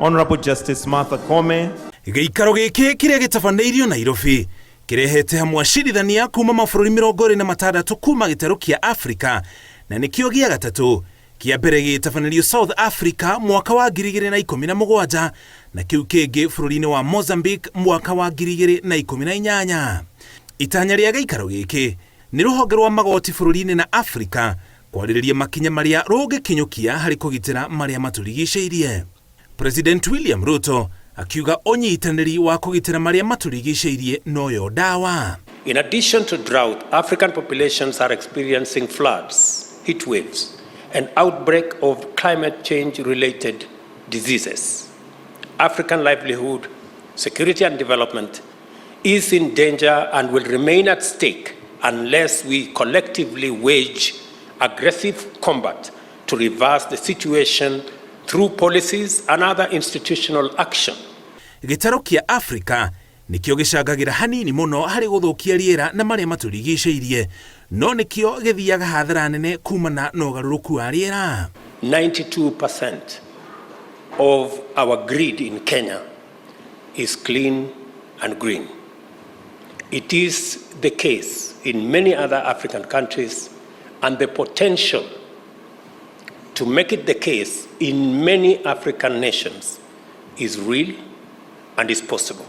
Honorable Justice Martha Koome. Gĩikaro gĩkĩ kĩrĩa gĩtabanĩirio Nairobi kĩrehete hamwe acirithania kuma mabũrũri 26 kuma gĩtarũ kĩa Afrika na nĩkĩo gĩa gatatũ kĩa mbere gĩtabanĩrio South Africa mwaka wa 2017 na kĩu kĩngĩ bũrũri-inĩ wa Mozambique mwaka wa 2018. Itanya rĩa gĩikaro gĩkĩ nĩ rũhonge rwa magooti bũrũri-inĩ na Afrika kwarĩrĩria makinya marĩa rũngĩkinyũkia harĩ kũgitĩra marĩa matũrigicĩirie. President William Ruto akiuga ũnyitanĩri wa kũgitĩra marĩa matũrigicĩirie noyo dawa. In addition to drought, African populations are experiencing floods, heat waves, and outbreak of climate change-related diseases. African livelihood, security and development is in danger and will remain at stake unless we collectively wage aggressive combat to reverse the situation through policies and other institutional action. Gĩtarũ kĩa Afrika nĩkĩo gĩcangagĩra hanini mũno harĩ gũthũkia rĩera na marĩa matũrigicĩirie, no nĩkĩo gĩthiaga hathara nene kumana na ũgarũrũku wa rĩera. 92% of our grid in Kenya is clean and green. It is the case in many other African countries, and the potential to make it the case in many African nations is real and is possible.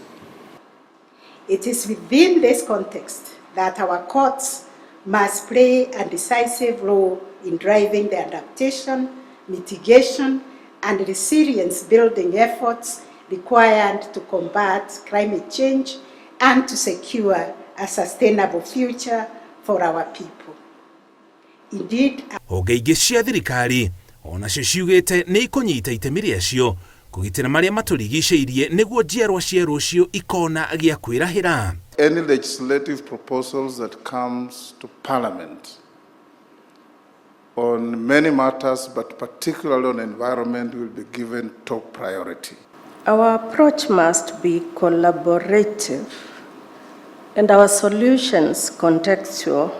It is within this context that our courts must play a decisive role in driving the adaptation, mitigation, and resilience-building efforts required to combat climate change and to secure a sustainable future for our people. Indeed, honge ingĩ cia thirikari onacio ciugĩte nĩ ikũnyita itemi rĩacio kũgitĩra marĩa matũrigicĩirie nĩguo njiarwa cia rũciũ ikona gĩa kwĩrahĩra. Any legislative proposals that comes to Parliament on many matters, but particularly on environment, will be given top priority. Our approach must be collaborative and our solutions contextual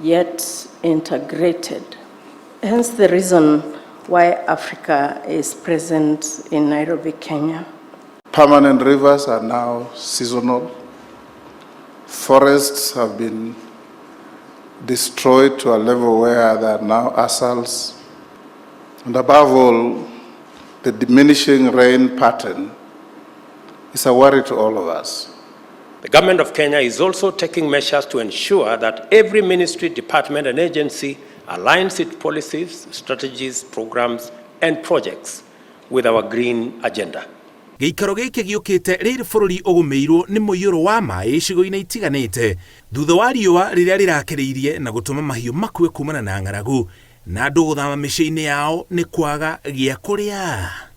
yet integrated. Hence the reason why Africa is present in Nairobi, Kenya. Permanent rivers are now seasonal. Forests have been destroyed to a level where they are now arsals. And above all, the diminishing rain pattern is a worry to all of us. The government of Kenya is also taking measures to ensure that every ministry, department, and agency aligns its policies, strategies, programs, and projects with our green agenda. Gĩikaro gĩkĩ gĩũkĩte rĩrĩ bũrũri ũgũmĩirwo nĩ mũiyũro wa maĩ icigo-inĩ itiganĩte thutha wa riũa rĩrĩa rĩrakĩrĩirie na gũtũma mahiũ makue kumana na ng'aragu na andũ gũthama mĩciĩ-inĩ yao nĩ kwaga gĩa kũrĩa.